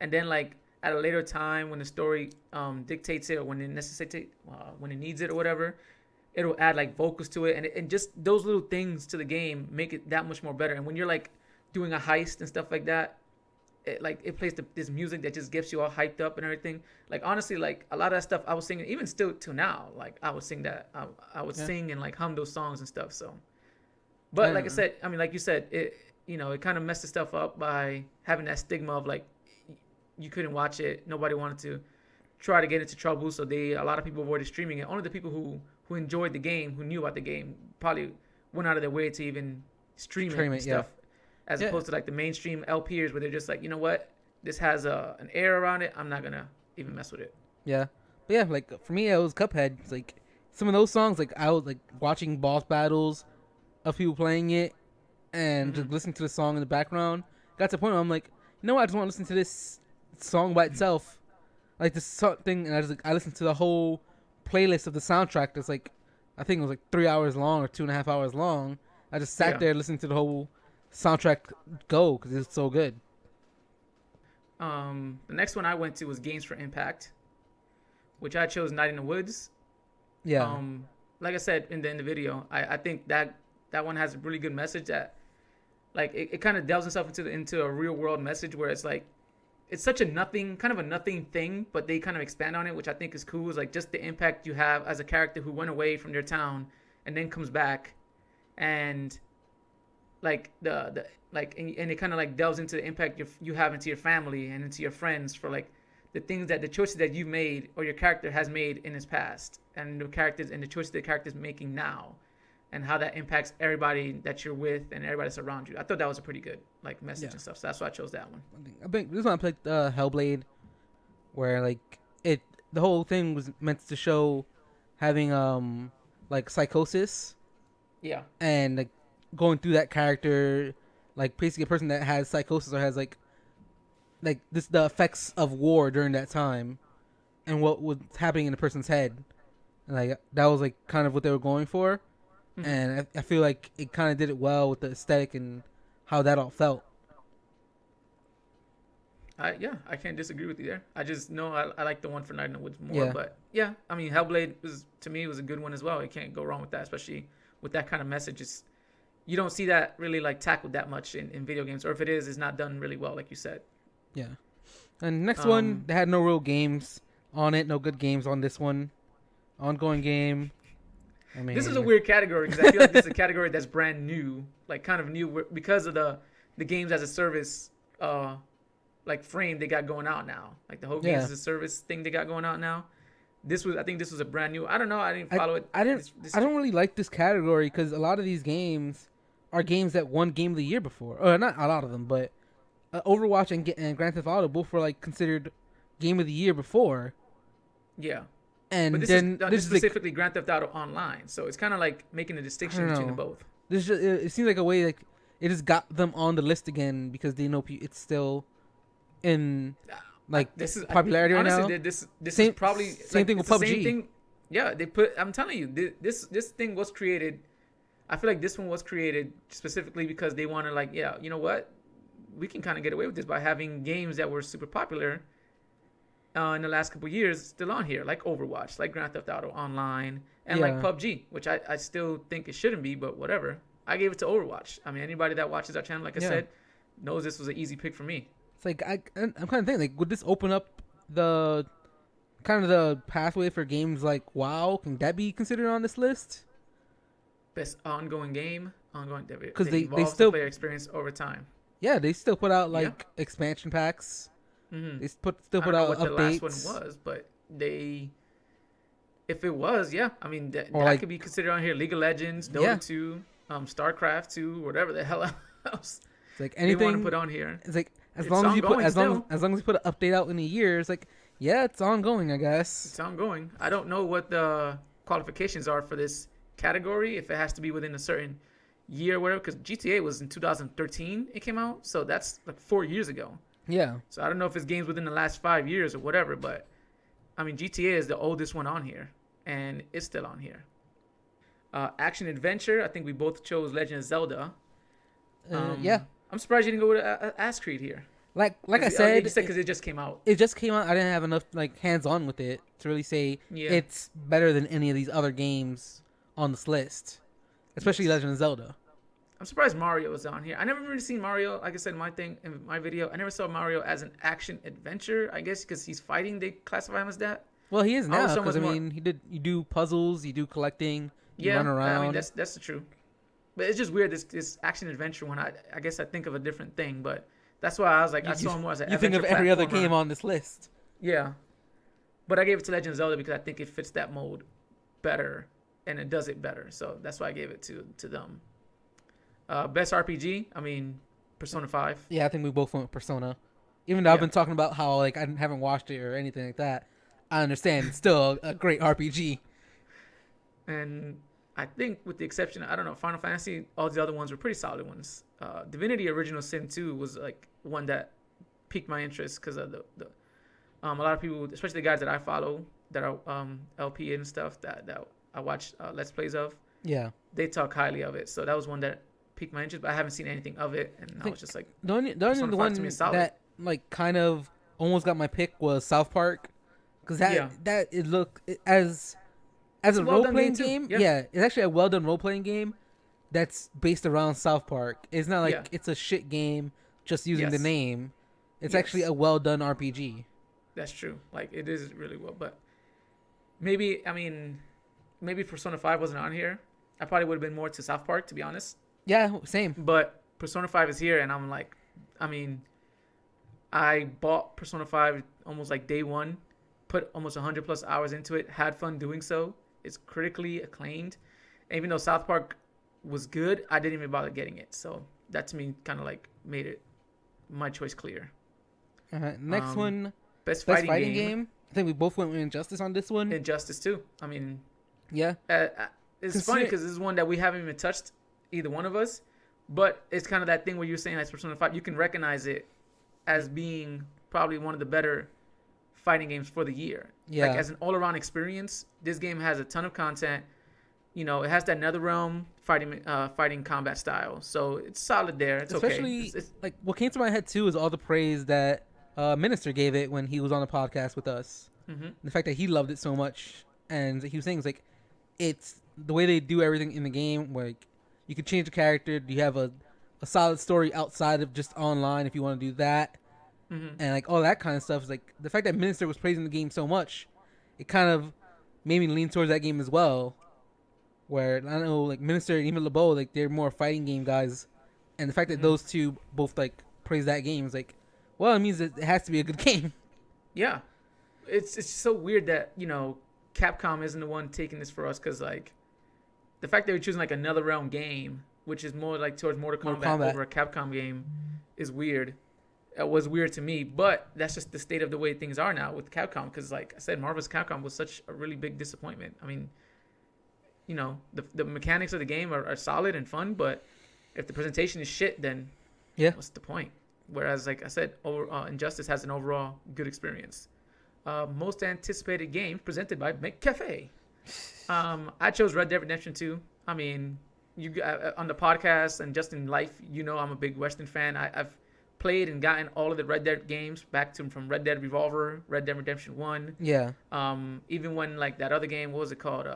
Speaker 1: and then like at a later time when the story dictates it, or when when it needs it or whatever, it'll add like vocals to it, and just those little things to the game make it that much more better. And when you're like doing a heist and stuff like that, it plays this music that just gets you all hyped up and everything. Like honestly, like a lot of that stuff I was singing, even still till now, like I would sing that. I would sing and like hum those songs and stuff. So, but like I said, I mean, like you said, it kind of messed the stuff up by having that stigma of like you couldn't watch it. Nobody wanted to try to get into trouble, so a lot of people avoided streaming it. Only the people who enjoyed the game, who knew about the game, probably went out of their way to even stream it and stuff. As opposed to like the mainstream LPers, where they're just like, you know what, this has an air around it, I'm not gonna even mess with it.
Speaker 2: Yeah, but yeah, like for me, it was Cuphead. It's like some of those songs, like I was like watching boss battles of people playing it and
Speaker 1: Hmm.
Speaker 2: just listening to the song in the background. Got to the point where I'm like, you know what? I just want to listen to this song by itself, like this thing, and I listened to the whole playlist of the soundtrack. That's like, I think it was like 3 hours long or 2.5 hours long. I just sat
Speaker 1: Yeah.
Speaker 2: there listening to the whole soundtrack go because it's so good.
Speaker 1: The next one I went to was Games for Impact, which I chose Night in the Woods.
Speaker 2: Yeah,
Speaker 1: Um, like I said in the video, I think that one has a really good message that like it kind of delves itself into a real world message where it's like it's such a nothing kind of a nothing thing, but they kind of expand on it, which I think is cool. Is like just the impact you have as a character who went away from their town and then comes back, and like the like and it kind of like delves into the impact you have into your family and into your friends for like the choices that you've made or your character has made in his past, and the choices the character's making now, and how that impacts everybody that you're with and everybody that's around you. I thought that was a pretty good like message
Speaker 2: yeah.
Speaker 1: and stuff, so that's why I chose that one.
Speaker 2: I think this one I played Hellblade, where like the whole thing was meant to show having like psychosis
Speaker 1: Yeah.
Speaker 2: and like going through that character, like basically a person that has psychosis or has like this the effects of war during that time and what was happening in the person's head, and like that was like kind of what they were going for,
Speaker 1: Hmm.
Speaker 2: and I feel like it kind of did it well with the aesthetic and how that all felt.
Speaker 1: I can't disagree with you there. I just know I like the one for Night in the Woods more,
Speaker 2: Yeah,
Speaker 1: but yeah, I mean Hellblade was to me was a good one as well. You can't go wrong with that, especially with that kind of message. You don't see that really like tackled that much in video games, or if it is, it's not done really well, like you said.
Speaker 2: yeah. And next one,
Speaker 1: Um,
Speaker 2: they had no real games on it, no good games on this one. Ongoing game. I
Speaker 1: this is a
Speaker 2: mean,
Speaker 1: weird category because I feel like this is a category that's brand new, like kind of new because of the games as a service, like frame they got going out now, like the whole games
Speaker 2: yeah.
Speaker 1: as a service thing they got going out now. I think this was a brand new. I don't know. I didn't
Speaker 2: I
Speaker 1: follow it.
Speaker 2: I didn't I don't really like this category because a lot of these games are games that won Game of the Year before, or not a lot of them, but Overwatch and Grand Theft Auto both were like considered Game of the Year before,
Speaker 1: Yeah. But
Speaker 2: and
Speaker 1: this is
Speaker 2: then
Speaker 1: this
Speaker 2: this is like
Speaker 1: specifically Grand Theft Auto Online, so it's kind of like making a
Speaker 2: I
Speaker 1: distinction
Speaker 2: don't
Speaker 1: between the
Speaker 2: know.
Speaker 1: both.
Speaker 2: This just, it seems like a way like it just got them on the list again because they know it's still in like
Speaker 1: This is
Speaker 2: popularity right
Speaker 1: honestly
Speaker 2: now.
Speaker 1: this is
Speaker 2: Same
Speaker 1: probably
Speaker 2: same
Speaker 1: like
Speaker 2: thing with
Speaker 1: it's the same
Speaker 2: PUBG.
Speaker 1: thing. Yeah, they put. I'm telling you, this thing was created. I feel like this one was created specifically because they want to like, yeah, you know what, we can kind of get away with this by having games that were super popular in the last couple of years still on here, like Overwatch, like Grand Theft Auto Online, and like
Speaker 2: Yeah,
Speaker 1: PUBG, which I still think it shouldn't be, but whatever. I gave it to Overwatch. I mean, anybody that watches our channel, like I
Speaker 2: yeah.
Speaker 1: said, knows this was an easy pick for me.
Speaker 2: It's like I'm kind of thinking like, would this open up the kind of the pathway for games like WoW? Can that be considered on this list?
Speaker 1: Best ongoing game, ongoing that
Speaker 2: Because
Speaker 1: that
Speaker 2: they
Speaker 1: evolves the
Speaker 2: still
Speaker 1: player experience over time.
Speaker 2: yeah they still put out
Speaker 1: Yeah.
Speaker 2: like expansion packs.
Speaker 1: Hmm.
Speaker 2: They still
Speaker 1: I
Speaker 2: put
Speaker 1: don't know
Speaker 2: out
Speaker 1: what the last one
Speaker 2: updates
Speaker 1: was, but if it was, yeah, I mean
Speaker 2: or
Speaker 1: that
Speaker 2: like
Speaker 1: could be considered on here. League of Legends, Dota
Speaker 2: yeah,
Speaker 1: 2, StarCraft 2, whatever the hell else
Speaker 2: it's like
Speaker 1: they want to
Speaker 2: anything.
Speaker 1: put on here.
Speaker 2: It's like as
Speaker 1: It's
Speaker 2: long as you put
Speaker 1: ongoing still.
Speaker 2: as long as you put an update out in a year, it's like yeah, it's ongoing, I guess.
Speaker 1: It's ongoing. I don't know what the qualifications are for this category. If it has to be within a certain year, or whatever. Because GTA was in 2013, it came out, so that's like 4 years ago.
Speaker 2: Yeah,
Speaker 1: So I don't know if it's games within the last 5 years or whatever, but I mean GTA is the oldest one on here, and it's still on here. Action adventure. I think we both chose Legend of Zelda.
Speaker 2: yeah.
Speaker 1: I'm surprised you didn't go with Ass Creed here.
Speaker 2: Like I
Speaker 1: You
Speaker 2: said,
Speaker 1: just said because it just came out.
Speaker 2: it just came out. I didn't have enough like hands on with it to really say
Speaker 1: Yeah.
Speaker 2: it's better than any of these other games on this list, especially
Speaker 1: Yes.
Speaker 2: Legend of Zelda.
Speaker 1: I'm surprised Mario was on here. I never really seen Mario. Like I said, in my video, I never saw Mario as an action adventure. I guess because he's fighting, they classify him as that.
Speaker 2: Well, he is
Speaker 1: I
Speaker 2: now
Speaker 1: was so
Speaker 2: because I
Speaker 1: much more-
Speaker 2: mean, you do puzzles, you do collecting, you
Speaker 1: Yeah,
Speaker 2: run
Speaker 1: I
Speaker 2: around.
Speaker 1: mean that's the truth. But it's just weird this action adventure one. I guess I think of a different thing, but that's why I was like I saw him more as an
Speaker 2: you think of
Speaker 1: adventure
Speaker 2: every other
Speaker 1: platformer.
Speaker 2: game on this list.
Speaker 1: Yeah, but I gave it to Legend of Zelda because I think it fits that mode better and it does it better. So that's why I gave it to them. Best RPG. I mean, Persona 5.
Speaker 2: Yeah, I think we both went with Persona. Even though I've
Speaker 1: Yeah.
Speaker 2: been talking about how like I haven't watched it or anything like that, I understand it's still a great RPG.
Speaker 1: And I think with the exception, I don't know, Final Fantasy, all the other ones were pretty solid ones. Divinity Original Sin 2 was like one that piqued my interest because of the a lot of people, especially the guys that I follow that are LP and stuff that I watch Let's Plays of,
Speaker 2: Yeah.
Speaker 1: they talk highly of it. So that was one that piqued my interest, but I haven't seen anything of it, and I was just like,
Speaker 2: The
Speaker 1: Persona 5
Speaker 2: one
Speaker 1: to me is solid.
Speaker 2: that like kind of almost got my pick was South Park, because
Speaker 1: Yeah.
Speaker 2: that it looked as
Speaker 1: It's
Speaker 2: a
Speaker 1: a well
Speaker 2: role
Speaker 1: done
Speaker 2: playing
Speaker 1: game, too.
Speaker 2: game.
Speaker 1: Yeah.
Speaker 2: It's actually a well done role playing game that's based around South Park. It's not like
Speaker 1: Yeah.
Speaker 2: it's a shit game just using the
Speaker 1: Yes.
Speaker 2: name. It's
Speaker 1: Yes.
Speaker 2: actually a well done RPG.
Speaker 1: That's true. Like it is really well, but maybe I mean, maybe Persona 5 wasn't on here. I probably would have been more to South Park, to be honest.
Speaker 2: Yeah, same.
Speaker 1: But Persona 5 is here, and I'm like, I mean, I bought Persona 5 almost like day one, put almost 100 plus hours into it, had fun doing so. It's critically acclaimed. And even though South Park was good, I didn't even bother getting it. So that to me kind of like made it my choice clear.
Speaker 2: Next one,
Speaker 1: Best
Speaker 2: best
Speaker 1: fighting game.
Speaker 2: I think we both went with Injustice on this one.
Speaker 1: Injustice too. I mean,
Speaker 2: Yeah.
Speaker 1: it's funny because this is one that we haven't even touched, either one of us. But it's kind of that thing where you're saying like Persona 5, you can recognize it as being probably one of the better fighting games for the year.
Speaker 2: Yeah.
Speaker 1: Like as an all-around experience, this game has a ton of content. You know, it has that NetherRealm fighting combat style, so it's solid there. It's
Speaker 2: Especially,
Speaker 1: okay. It's,
Speaker 2: like, what came to my head too is all the praise that Minister gave it when he was on the podcast with us.
Speaker 1: mm-hmm.
Speaker 2: The fact that he loved it so much, and he was saying it's like it's the way they do everything in the game. Like you can change the character. You have a solid story outside of just online if you want to do that,
Speaker 1: Mm-hmm.
Speaker 2: and like all that kind of stuff. Is like the fact that Minister was praising the game so much, it kind of made me lean towards that game as well. Where I don't know, like Minister and even LeBeau, like they're more fighting game guys, and the fact that
Speaker 1: Mhm.
Speaker 2: those two both like praise that game is like, well, it means that it has to be a good game.
Speaker 1: Yeah, it's so weird that Capcom isn't the one taking this for us because like the fact that we're choosing like another realm game, which is more like towards Mortal Kombat over a Capcom game, is weird. It was weird to me, but that's just the state of the way things are now with Capcom. Because like I said, Marvel's Capcom was such a really big disappointment. I mean, the mechanics of the game are solid and fun, but if the presentation is shit, then
Speaker 2: Yeah.
Speaker 1: what's the point? Whereas, like I said, Injustice has an overall good experience. Most anticipated game presented by McCafe. I chose Red Dead Redemption 2. I mean, you on the podcast and just in life, I'm a big Western fan. I've played and gotten all of the Red Dead games back to from Red Dead Revolver, Red Dead Redemption 1.
Speaker 2: Yeah.
Speaker 1: Even when like that other game, what was it called?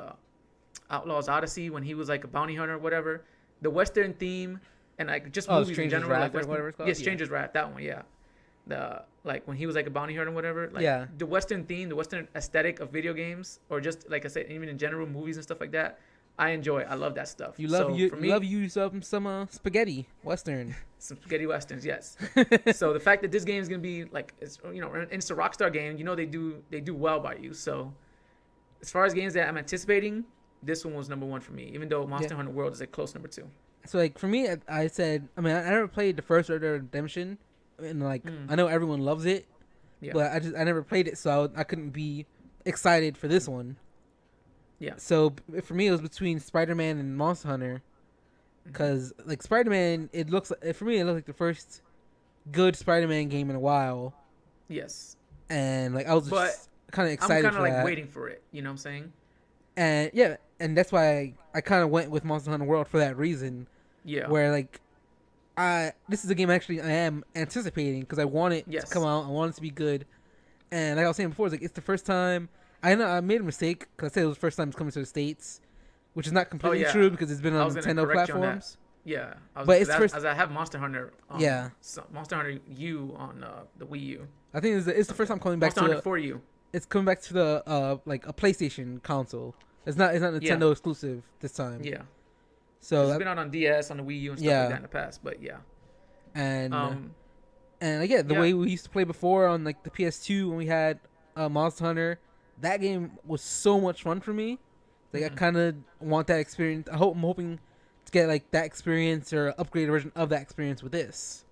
Speaker 1: Outlaws Odyssey, when he was like a bounty hunter or whatever. The Western theme and like just movies in
Speaker 2: Stranger's
Speaker 1: general,
Speaker 2: Wrath
Speaker 1: like
Speaker 2: or
Speaker 1: Western,
Speaker 2: whatever it's called?
Speaker 1: yeah, Stranger's Wrath, that one, yeah. The like when he was like a bounty hunter or whatever, like
Speaker 2: Yeah.
Speaker 1: the Western theme, the Western aesthetic of video games, or just like I said, even in general, movies and stuff like that, I enjoy. I love that stuff.
Speaker 2: You love
Speaker 1: So for me,
Speaker 2: some spaghetti Western.
Speaker 1: some spaghetti westerns, yes. So the fact that this game is gonna be like it's it's a Rockstar game, they do well by you. So as far as games that I'm anticipating, this one was number one for me, even though Monster Hunter World is a close number two.
Speaker 2: So like for me, I said, I mean, I never played the first Red Dead Redemption, and like I know everyone loves it,
Speaker 1: Yeah.
Speaker 2: but I never played it, so I couldn't be excited for this one.
Speaker 1: Yeah.
Speaker 2: So for me, it was between Spider-Man and Monster Hunter, because like Spider-Man, it looks like the first good Spider-Man game in a while,
Speaker 1: Yes.
Speaker 2: and like I was
Speaker 1: But
Speaker 2: just kind of
Speaker 1: I'm
Speaker 2: excited
Speaker 1: kind
Speaker 2: for
Speaker 1: of like
Speaker 2: that.
Speaker 1: waiting for it. You know what I'm saying?
Speaker 2: And yeah, and that's why I kind of went with Monster Hunter World for that reason.
Speaker 1: Yeah.
Speaker 2: Where like, this is a game actually I am anticipating because I want it
Speaker 1: Yes.
Speaker 2: to come out. I want it to be good. And like I was saying before, it's the first time. I know I made a mistake because I said it was the first time it's coming to the States, which is not completely
Speaker 1: yeah.
Speaker 2: true because it's been
Speaker 1: I
Speaker 2: on
Speaker 1: was gonna
Speaker 2: Nintendo
Speaker 1: correct you on that.
Speaker 2: platforms.
Speaker 1: Yeah.
Speaker 2: But it's first-
Speaker 1: as I have Monster Hunter.
Speaker 2: Yeah.
Speaker 1: Monster Hunter U on the Wii U.
Speaker 2: I think it's the first time coming back
Speaker 1: Monster Hunter
Speaker 2: to
Speaker 1: for you.
Speaker 2: it's coming back to the like a PlayStation console. It's not Nintendo exclusive this time.
Speaker 1: Yeah.
Speaker 2: So
Speaker 1: It's been out on DS, on the Wii U, and stuff
Speaker 2: Yeah.
Speaker 1: like that in the past. But yeah.
Speaker 2: and
Speaker 1: Um.
Speaker 2: again, the
Speaker 1: yeah.
Speaker 2: way we used to play before on like the PS2 when we had Monster Hunter, that game was so much fun for me. Like I kind of want that experience. I'm hoping to get like that experience or upgraded version of that experience with this.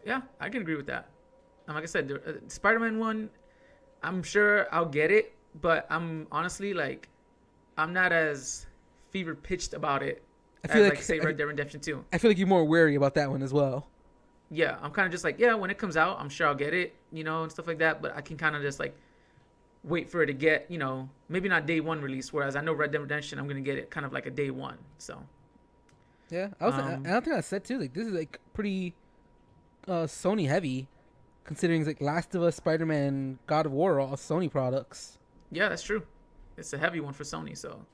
Speaker 1: Yeah, I can agree with that. And like I said, the Spider-Man one, I'm sure I'll get it, but I'm honestly like, I'm not as fever pitched about it
Speaker 2: I feel
Speaker 1: as
Speaker 2: like
Speaker 1: like say Red Dead Redemption 2.
Speaker 2: I feel like you're more wary about that one as well.
Speaker 1: Yeah, I'm kind of just like, yeah, when it comes out, I'm sure I'll get it, and stuff like that. But I can kind of just like wait for it to get, maybe not day one release. Whereas I know Red Dead Redemption, I'm gonna get it kind of like a day one. So
Speaker 2: Yeah, I don't think I said too. Like this is like pretty Sony heavy, considering it's like Last of Us, Spider-Man, and God of War are all Sony products.
Speaker 1: yeah, that's true. It's a heavy one for Sony, so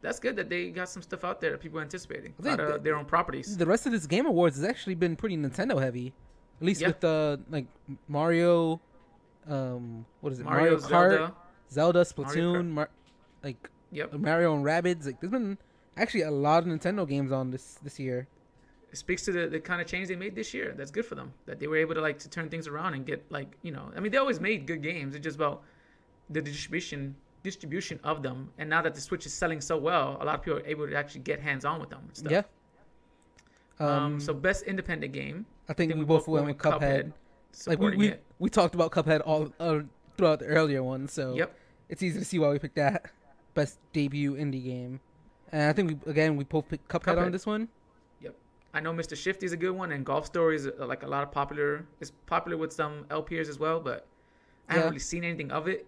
Speaker 1: that's good that they got some stuff out there that people are anticipating.
Speaker 2: I think
Speaker 1: Their own properties.
Speaker 2: The rest of this Game Awards has actually been pretty Nintendo heavy, at least
Speaker 1: Yeah.
Speaker 2: with like Mario, what is it?
Speaker 1: Mario,
Speaker 2: Kart, Zelda,
Speaker 1: Mario
Speaker 2: Splatoon, like
Speaker 1: Yep.
Speaker 2: Mario and Rabbids. Like there's been actually a lot of Nintendo games on this year.
Speaker 1: It speaks to the kind of change they made this year. That's good for them. That they were able to like to turn things around and get like, I mean, they always made good games. It's just about the distribution of them. And now that the Switch is selling so well, a lot of people are able to actually get hands on with them and stuff.
Speaker 2: Yeah.
Speaker 1: So best independent game.
Speaker 2: I think we both went with Cuphead. Like
Speaker 1: Supporting it.
Speaker 2: we talked about Cuphead all throughout the earlier ones, so
Speaker 1: Yep.
Speaker 2: it's easy to see why we picked that best debut indie game. And I think we both picked Cuphead on this one.
Speaker 1: Yep. I know Mr. Shifty is a good one, and Golf Story is like a lot of popular. It's popular with some LPers as well, but I haven't really seen anything of it.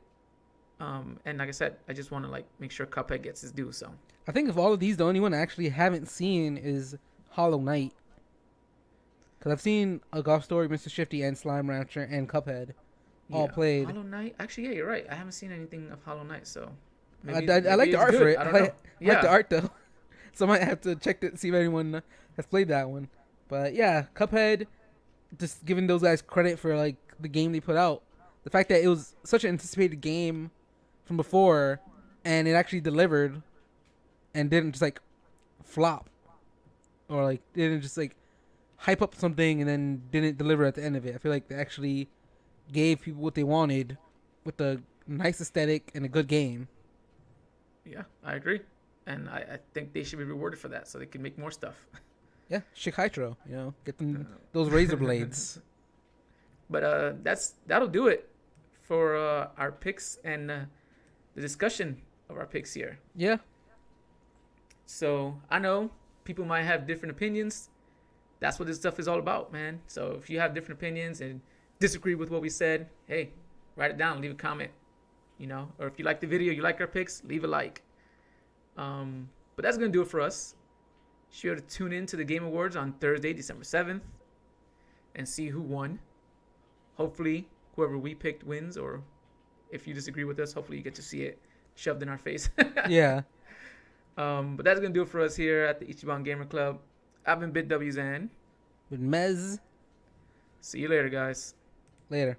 Speaker 1: And like I said, I just want to like make sure Cuphead gets his due. So
Speaker 2: I think of all of these, the only one I actually haven't seen is Hollow Knight. Because I've seen A Golf Story, Mr. Shifty, and Slime Rancher, and Cuphead all played.
Speaker 1: Hollow Knight. Actually, yeah, you're right. I haven't seen anything of Hollow Knight, so
Speaker 2: I like the art for it.
Speaker 1: I don't know.
Speaker 2: I like the art though, so I might have to check to see if anyone has played that one. But yeah, Cuphead, just giving those guys credit for like the game they put out. The fact that it was such an anticipated game from before, and it actually delivered, and didn't just like flop, or like didn't just like hype up something and then didn't deliver at the end of it. I feel like they actually gave people what they wanted with a nice aesthetic and a good game.
Speaker 1: Yeah, I agree, and I think they should be rewarded for that, so they can make more stuff.
Speaker 2: Yeah, Shikaichiro, get them those razor blades.
Speaker 1: But that'll do it for our picks and the discussion of our picks here.
Speaker 2: Yeah.
Speaker 1: So I know people might have different opinions. That's what this stuff is all about, man. So if you have different opinions and disagree with what we said, hey, write it down, leave a comment, or if you like the video, you like our picks, leave a like. But that's going to do it for us. Sure to tune in to the Game Awards on Thursday, December 7th, and see who won. Hopefully, whoever we picked wins, or if you disagree with us, hopefully you get to see it shoved in our face.
Speaker 2: Yeah.
Speaker 1: But that's going to do it for us here at the Ichiban Gamer Club. I've been BiTWXan.
Speaker 2: With Mez.
Speaker 1: See you later, guys.
Speaker 2: Later.